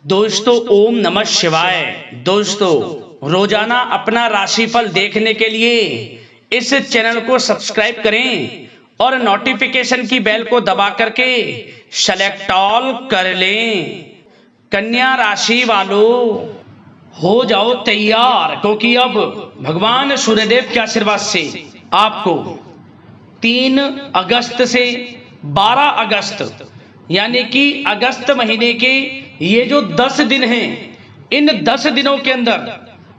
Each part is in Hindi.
दोस्तों ओम नमः शिवाय। दोस्तों रोजाना अपना राशिफल देखने के लिए इस चैनल को सब्सक्राइब करें और नोटिफिकेशन की बेल को दबा करके सेलेक्ट ऑल कर लें। कन्या राशि वालों हो जाओ तैयार, क्योंकि अब भगवान सूर्यदेव के आशीर्वाद से आपको 3 अगस्त से 12 अगस्त यानी कि अगस्त महीने के ये जो 10 दिन हैं, इन 10 दिनों के अंदर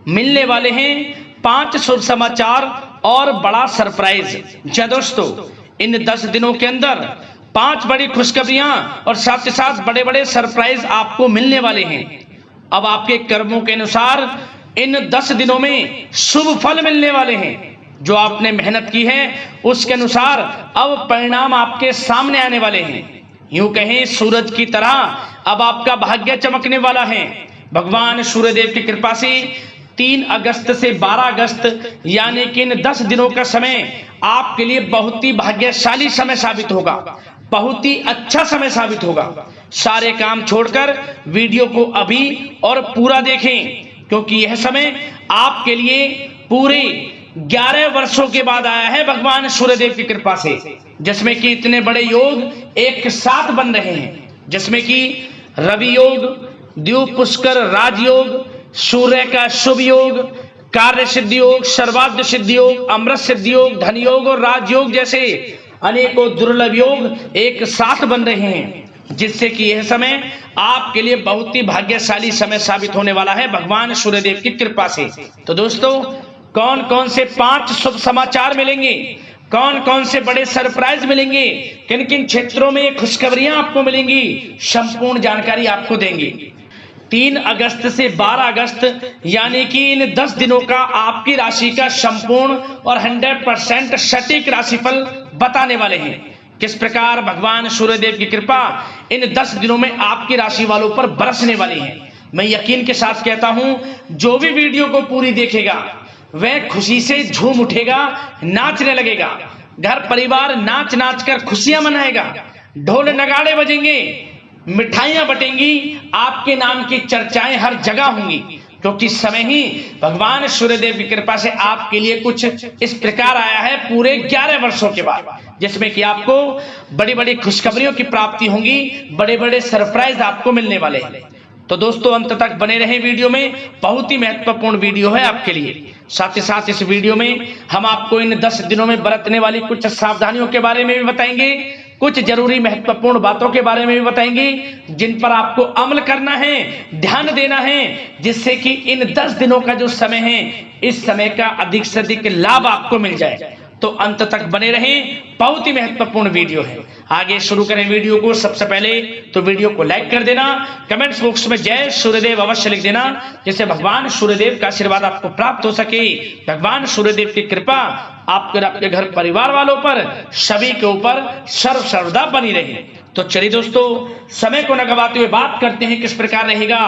मिलने वाले हैं 5 शुभ समाचार और बड़ा सरप्राइज। जी दोस्तों, इन 10 दिनों के अंदर 5 बड़ी खुशखबरियां और साथ ही साथ बड़े बड़े सरप्राइज आपको मिलने वाले हैं। अब आपके कर्मों के अनुसार इन 10 दिनों में शुभ फल मिलने वाले हैं। जो आपने मेहनत की है उसके अनुसार अब परिणाम आपके सामने आने वाले हैं। यूं कहें सूरज की तरह अब आपका भाग्य चमकने वाला है। भगवान सूर्यदेव की कृपा से 3 अगस्त से 12 अगस्त यानी कि इन 10 दिनों का समय आपके लिए बहुत ही भाग्यशाली समय साबित होगा, बहुत ही अच्छा समय साबित होगा। सारे काम छोड़कर वीडियो को अभी और पूरा देखें, क्योंकि यह समय आपके लिए पूरे 11 वर्षों के बाद आया है भगवान सूर्यदेव की कृपा से, जिसमें कि इतने बड़े योग एक साथ बन रहे हैं, जिसमें कि रवि योग, द्वीप पुष्कर राजयोग, सूर्य का शुभ योग, कार्य सिद्धि योग, सर्वार्थ सिद्धि योग, अमृत सिद्धि योग, धन योग और राजयोग जैसे अनेकों दुर्लभ योग एक साथ बन रहे हैं, जिससे कि यह समय आपके लिए बहुत ही भाग्यशाली समय साबित होने वाला है भगवान सूर्यदेव की कृपा से। तो दोस्तों, कौन कौन से 5 शुभ समाचार मिलेंगे, कौन कौन से बड़े सरप्राइज मिलेंगे, किन किन क्षेत्रों में खुशखबरियां आपको मिलेंगी, संपूर्ण जानकारी आपको देंगे। 3 अगस्त से 12 अगस्त यानी कि इन 10 दिनों का आपकी राशि का संपूर्ण और 100% सटीक राशिफल बताने वाले हैं। किस प्रकार भगवान सूर्यदेव की कृपा इन 10 दिनों में आपकी राशि वालों पर बरसने वाली है। मैं यकीन के साथ कहता हूं, जो भी वीडियो को पूरी देखेगा वह खुशी से झूम उठेगा, नाचने लगेगा। घर परिवार नाच नाच कर खुशियां मनाएगा, ढोल नगाड़े बजेंगे, मिठाइयां बटेंगी, आपके नाम की चर्चाएं हर जगह होंगी, क्योंकि समय ही भगवान सूर्यदेव की कृपा से आपके लिए कुछ इस प्रकार आया है पूरे 11 वर्षों के बाद, जिसमें कि आपको बड़ी बड़ी खुशखबरियों की प्राप्ति होंगी, बड़े बड़े सरप्राइज आपको मिलने वाले हैं। तो दोस्तों, अंत तक बने रहें वीडियो में, बहुत ही महत्वपूर्ण वीडियो है आपके लिए। साथ ही साथ इस वीडियो में हम आपको इन 10 दिनों में बरतने वाली कुछ सावधानियों के बारे में भी बताएंगे, कुछ जरूरी महत्वपूर्ण बातों के बारे में भी बताएंगे, जिन पर आपको अमल करना है, ध्यान देना है, जिससे कि इन 10 दिनों का जो समय है, इस समय का अधिक से अधिक लाभ आपको मिल जाए। तो अंत तक बने रहें, बहुत ही महत्वपूर्ण वीडियो है। आगे शुरू करें वीडियो को। सबसे पहले तो वीडियो को लाइक कर देना, कमेंट्स बॉक्स में जय सूर्यदेव अवश्य लिख देना, जिससे भगवान सूर्यदेव का आशीर्वाद आपको प्राप्त हो सके, भगवान सूर्यदेव की कृपा आपके आपके घर परिवार वालों पर, सभी के ऊपर सर्वदा बनी रहे। तो चलिए दोस्तों, समय को न गवाते हुए बात करते हैं किस प्रकार रहेगा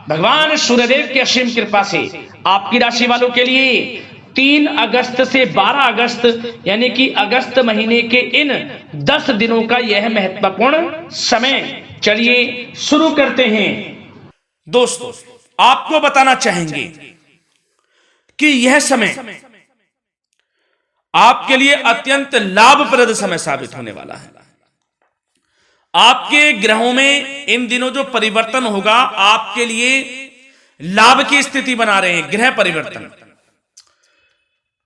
भगवान सूर्यदेव की असीम कृपा से आपकी राशि वालों के लिए 3 अगस्त से 12 अगस्त यानी कि अगस्त महीने के इन 10 दिनों का यह महत्वपूर्ण समय। चलिए शुरू करते हैं। दोस्तों, आपको बताना चाहेंगे कि यह समय आपके लिए अत्यंत लाभप्रद समय साबित होने वाला है। आपके ग्रहों में इन दिनों जो परिवर्तन होगा, आपके लिए लाभ की स्थिति बना रहे हैं। ग्रह परिवर्तन,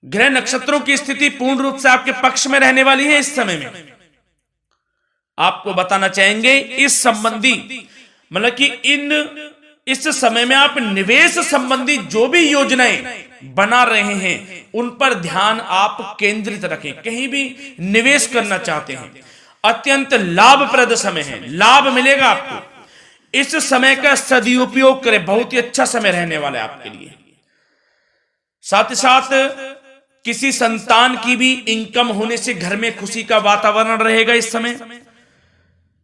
ग्रह नक्षत्रों की स्थिति पूर्ण रूप से आपके पक्ष में रहने वाली है। इस समय में आपको बताना चाहेंगे इस संबंधी, मतलब कि इस समय में आप निवेश संबंधी जो भी योजनाएं बना रहे हैं, उन पर ध्यान आप केंद्रित रखें। कहीं भी निवेश करना चाहते हैं, अत्यंत लाभप्रद समय है, लाभ मिलेगा आपको। इस समय का सदुपयोग करें, बहुत ही अच्छा समय रहने वाला है आपके लिए। साथ ही साथ किसी संतान की भी इनकम होने से घर में खुशी का वातावरण रहेगा। इस समय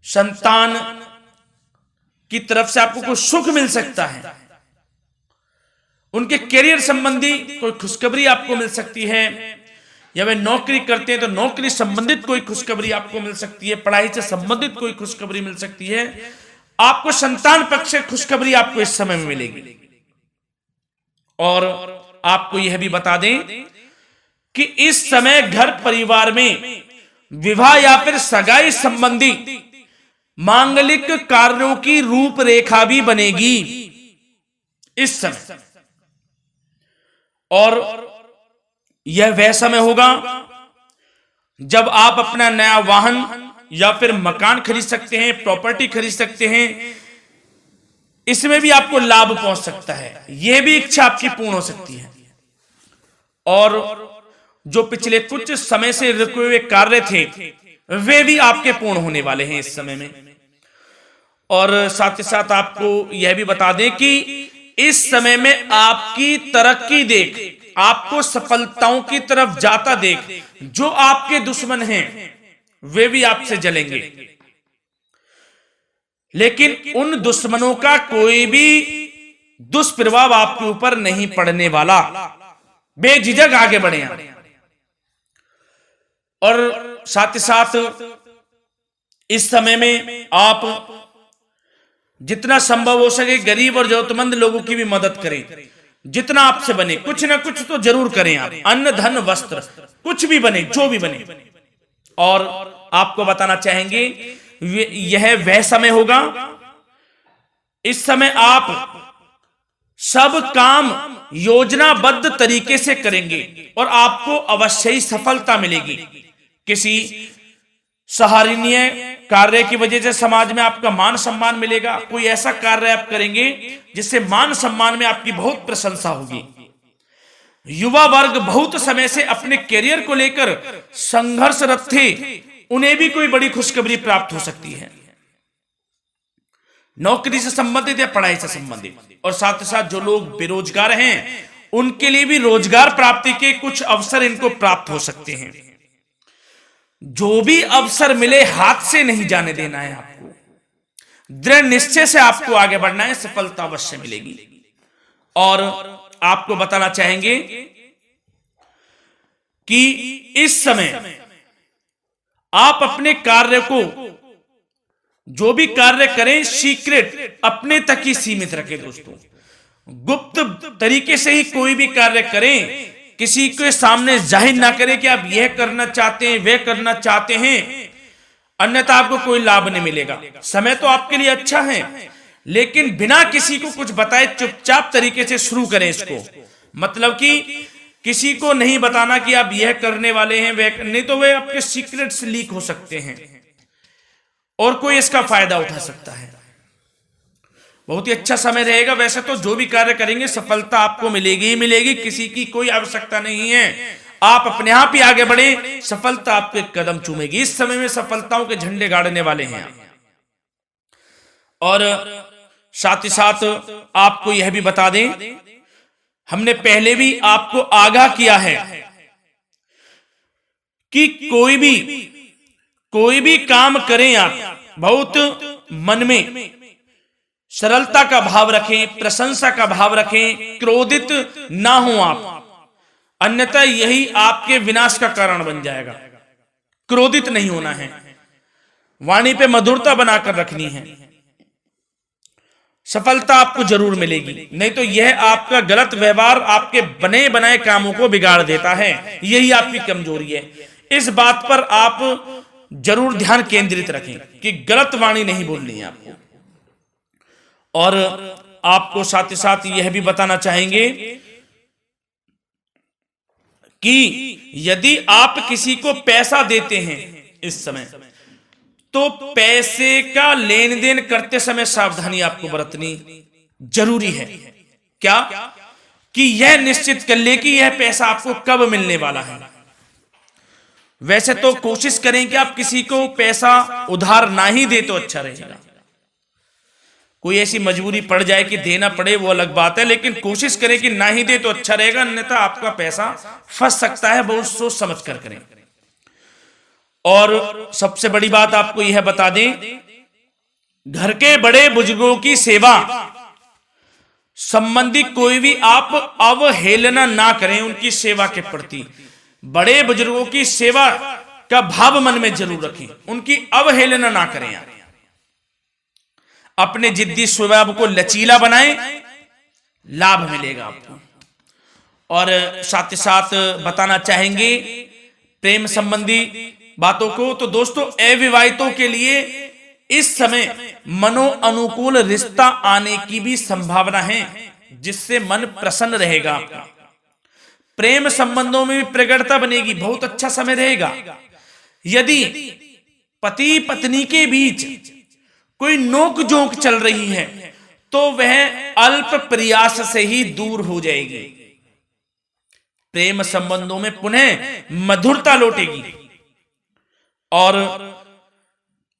संतान की तरफ से आपको कुछ सुख मिल सकता है, उनके करियर संबंधी कोई खुशखबरी आपको मिल सकती है, या वे नौकरी करते हैं तो नौकरी संबंधित कोई खुशखबरी आपको मिल सकती है, पढ़ाई से संबंधित कोई खुशखबरी मिल सकती है। आपको संतान पक्ष से खुशखबरी आपको इस समय में मिलेगी। और आपको यह भी बता दें कि इस समय घर परिवार में विवाह या फिर सगाई संबंधी मांगलिक कार्यों की रूपरेखा भी बनेगी इस समय। और यह वह समय होगा जब आप अपना नया वाहन या फिर मकान खरीद सकते हैं, प्रॉपर्टी खरीद सकते हैं। इसमें भी आपको लाभ पहुंच सकता है, यह भी इच्छा आपकी पूर्ण हो सकती है। और जो पिछले कुछ समय से रुके हुए कार्य थे वे भी आपके पूर्ण होने वाले हैं इस समय में। और साथ ही साथ आपको यह भी बता दें कि इस समय में आपकी तरक्की देख, आपको सफलताओं की तरफ जाता देख जो आपके दुश्मन हैं वे भी आपसे जलेंगे, लेकिन उन दुश्मनों का कोई भी दुष्प्रभाव आपके ऊपर नहीं पड़ने वाला। बेझिझक आगे बढ़े आप। और साथ ही साथ इस समय में आप जितना संभव हो सके गरीब और जरूरतमंद लोगों की भी मदद करें। जितना आपसे बने कुछ ना कुछ तो जरूर करें आप, अन्न धन वस्त्र कुछ भी बने, जो भी बने। और आपको बताना चाहेंगे यह वह समय होगा, इस समय आप सब काम योजनाबद्ध तरीके से करेंगे और आपको अवश्य ही सफलता मिलेगी। किसी सराहनीय कार्य की वजह से समाज में आपका मान सम्मान मिलेगा। कोई ऐसा कार्य आप करेंगे जिससे मान सम्मान में आपकी बहुत प्रशंसा होगी। युवा वर्ग बहुत समय से अपने करियर को लेकर संघर्षरत थे, उन्हें भी कोई बड़ी खुशखबरी प्राप्त हो सकती है, नौकरी से संबंधित या पढ़ाई से संबंधित। और साथ ही साथ जो लोग बेरोजगार हैं उनके लिए भी रोजगार प्राप्ति के कुछ अवसर इनको प्राप्त हो सकते हैं। जो भी अवसर मिले हाथ से नहीं जाने देना है आपको, दृढ़ निश्चय से आपको आगे बढ़ना है, सफलता अवश्य मिलेगी। और आपको बताना चाहेंगे कि इस समय आप अपने कार्य को, जो भी कार्य करें, सीक्रेट अपने तक ही सीमित रखें दोस्तों। गुप्त तरीके से ही कोई भी कार्य करें, किसी के सामने जाहिर ना करें कि आप यह करना चाहते हैं, वह करना चाहते हैं, अन्यथा आपको कोई लाभ नहीं मिलेगा। समय तो आपके लिए अच्छा है, लेकिन बिना किसी को कुछ बताए चुपचाप तरीके से शुरू करें इसको। मतलब कि किसी को नहीं बताना कि आप यह करने वाले हैं, वह नहीं, तो वे आपके सीक्रेट्स लीक हो सकते हैं और कोई इसका फायदा उठा सकता है। बहुत ही अच्छा समय रहेगा। वैसे तो जो भी कार्य करेंगे सफलता आपको मिलेगी ही मिलेगी, किसी की कोई आवश्यकता नहीं है। आप अपने आप ही आगे बढ़े, सफलता आपके कदम चूमेगी। इस समय में सफलताओं के झंडे गाड़ने वाले हैं। और साथ ही साथ आपको यह भी बता दें, हमने पहले भी आपको आगाह किया है कि कोई भी काम करें आप बहुत मन में सरलता का भाव रखें, प्रशंसा का भाव रखें, क्रोधित ना हो आप, अन्यथा यही आपके विनाश का कारण बन जाएगा। क्रोधित नहीं होना है, वाणी पे मधुरता बनाकर रखनी है, सफलता आपको जरूर मिलेगी। नहीं तो यह आपका गलत व्यवहार आपके बने बनाए कामों को बिगाड़ देता है, यही आपकी कमजोरी है। इस बात पर आप जरूर ध्यान केंद्रित रखें कि गलत वाणी नहीं बोलनी है आपको। और आपको साथ ही साथ यह भी बताना चाहेंगे कि यदि आप किसी को पैसा देते हैं इस समय, तो पैसे का लेन देन करते समय सावधानी आपको बरतनी जरूरी है। क्या कि यह निश्चित कर ले कि यह पैसा आपको कब मिलने वाला है। वैसे तो कोशिश करें कि आप किसी को पैसा उधार ना ही दे तो अच्छा रहेगा। कोई ऐसी मजबूरी पड़ जाए कि देना पड़े वो अलग बात है, लेकिन कोशिश करें कि ना ही दे तो अच्छा रहेगा, अन्यथा आपका पैसा फंस सकता है। बहुत सोच समझ कर करें। और सबसे बड़ी बात आपको यह बता दें, घर के बड़े बुजुर्गों की सेवा संबंधी कोई भी आप अवहेलना ना करें उनकी सेवा के प्रति। बड़े बुजुर्गों की सेवा का भाव मन में जरूर रखें, उनकी अवहेलना ना करें आप। अपने जिद्दी स्वभाव को लचीला बनाएं, लाभ मिलेगा आपको। और साथ ही साथ बताना चाहेंगे प्रेम संबंधी बातों को, तो दोस्तों अविवाहितों के लिए इस समय मनो अनुकूल रिश्ता आने की भी संभावना है, जिससे मन प्रसन्न रहेगा आपका। प्रेम संबंधों में भी प्रगाढ़ता बनेगी, बहुत अच्छा समय रहेगा। यदि पति पत्नी के बीच कोई नोक झोंक चल रही है तो वह अल्प प्रयास से ही दूर हो जाएगी। प्रेम संबंधों में पुनः मधुरता लौटेगी। और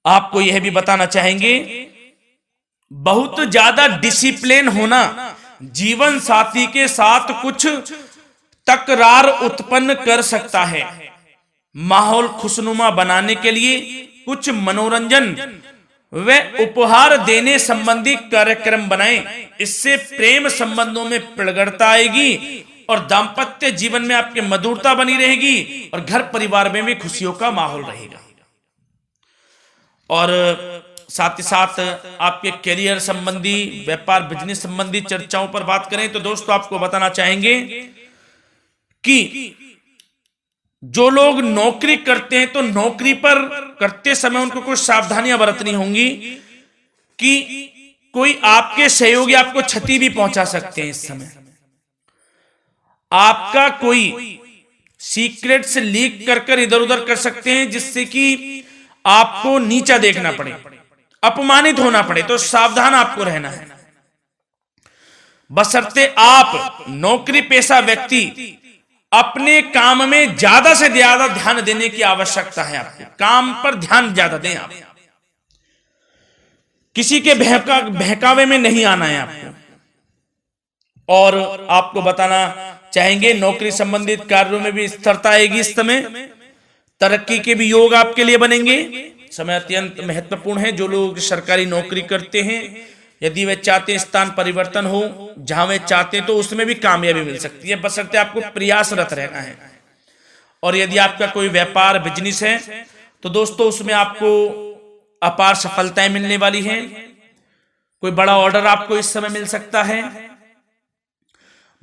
आपको यह भी बताना चाहेंगे, बहुत ज्यादा डिसिप्लिन होना जीवन साथी के साथ कुछ तकरार उत्पन्न कर सकता है। माहौल खुशनुमा बनाने के लिए कुछ मनोरंजन व उपहार देने संबंधी कार्यक्रम बनाएं। इससे प्रेम संबंधों में प्रगाढ़ता आएगी और दाम्पत्य जीवन में आपके मधुरता बनी रहेगी और घर परिवार में भी खुशियों का माहौल रहेगा। और साथ ही साथ आपके करियर संबंधी, व्यापार बिजनेस संबंधी चर्चाओं पर बात करें तो दोस्तों आपको बताना चाहेंगे कि जो लोग नौकरी करते हैं तो नौकरी पर करते समय उनको कुछ सावधानियां बरतनी होंगी कि कोई आपके सहयोगी आपको क्षति भी पहुंचा सकते हैं। इस समय आपका कोई सीक्रेट्स लीक कर इधर उधर कर सकते हैं, जिससे कि आपको नीचा देखना पड़े, अपमानित होना पड़े। तो सावधान आपको रहना है। बशर्ते आप नौकरी पेशा व्यक्ति अपने काम में ज्यादा से ज्यादा ध्यान देने की आवश्यकता है। आपको काम पर ध्यान ज्यादा दें। आप किसी के बहकावे में नहीं आना है आपको। और आपको बताना चाहेंगे नौकरी संबंधित कार्यों में भी स्थिरता आएगी। इस समय तरक्की के भी योग आपके लिए बनेंगे। समय अत्यंत महत्वपूर्ण है। जो लोग सरकारी नौकरी करते हैं, यदि वे चाहते हैं स्थान परिवर्तन हो, जहां वे चाहते हैं तो उसमें भी कामयाबी मिल सकती है, बशर्ते आपको प्रयासरत रहना है। और यदि आपका कोई व्यापार बिजनेस है तो दोस्तों उसमें आपको अपार सफलताएं मिलने वाली हैं। कोई बड़ा ऑर्डर आपको इस समय मिल सकता है।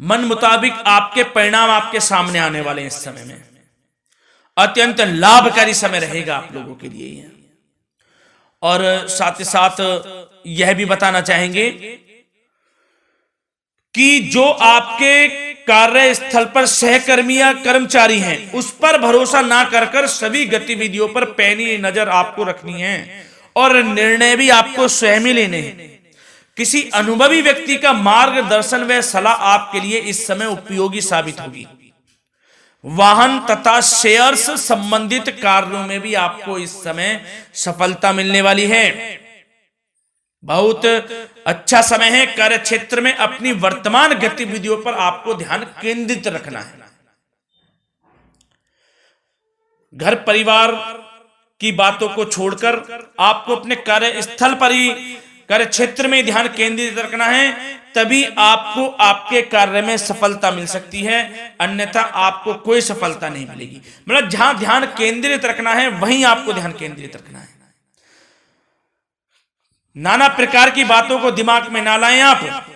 मन मुताबिक आपके परिणाम आपके सामने आने वाले हैं। इस समय में अत्यंत लाभकारी समय रहेगा आप लोगों के लिए। और साथ ही साथ यह भी बताना चाहेंगे कि जो आपके कार्यस्थल पर सहकर्मी या कर्मचारी हैं उस पर भरोसा ना कर सभी गतिविधियों पर पैनी नजर आपको रखनी है और निर्णय भी आपको स्वयं ही लेने हैं। किसी अनुभवी व्यक्ति का मार्गदर्शन व सलाह आपके लिए इस समय उपयोगी साबित होगी। वाहन तथा शेयर्स संबंधित कार्यों में भी आपको इस समय सफलता मिलने वाली है। बहुत अच्छा समय है। कार्य क्षेत्र में अपनी वर्तमान गतिविधियों पर आपको ध्यान केंद्रित रखना है। घर परिवार की बातों को छोड़कर आपको अपने कार्यस्थल पर ही, कार्य क्षेत्र में ध्यान केंद्रित रखना है, तभी आपको आपके कार्य में सफलता मिल सकती है, अन्यथा आपको कोई सफलता नहीं मिलेगी। मतलब जहां ध्यान केंद्रित रखना है वहीं आपको ध्यान केंद्रित रखना है। नाना प्रकार की बातों को दिमाग में ना लाएं आप,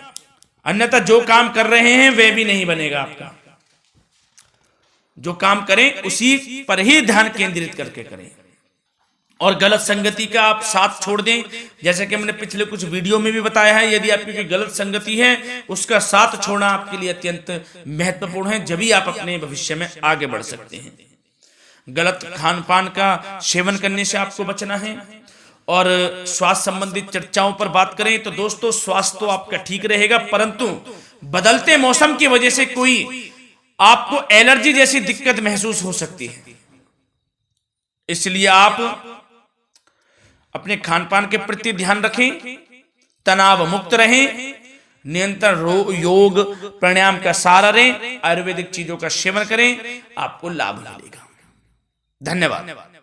अन्यथा जो काम कर रहे हैं वह भी नहीं बनेगा आपका। जो काम करें उसी पर ही ध्यान केंद्रित करके करें और गलत संगति का आप साथ छोड़ दें। जैसे कि हमने पिछले कुछ वीडियो में भी बताया है, यदि आपकी कोई गलत संगति है उसका साथ छोड़ना आपके लिए अत्यंत महत्वपूर्ण है, जब ही आप अपने भविष्य में आगे बढ़ सकते हैं। गलत खान पान का सेवन करने से आपको बचना है। और स्वास्थ्य संबंधित चर्चाओं पर बात करें तो दोस्तों स्वास्थ्य तो आपका ठीक रहेगा, परंतु बदलते मौसम की वजह से कोई आपको एलर्जी जैसी दिक्कत महसूस हो सकती है। इसलिए आप अपने खान पान के प्रति ध्यान रखें, तनाव मुक्त रहें, नियंत्रण योग प्राणायाम का सहारा लें, आयुर्वेदिक चीजों का सेवन करें, आपको लाभ मिलेगा। धन्यवाद।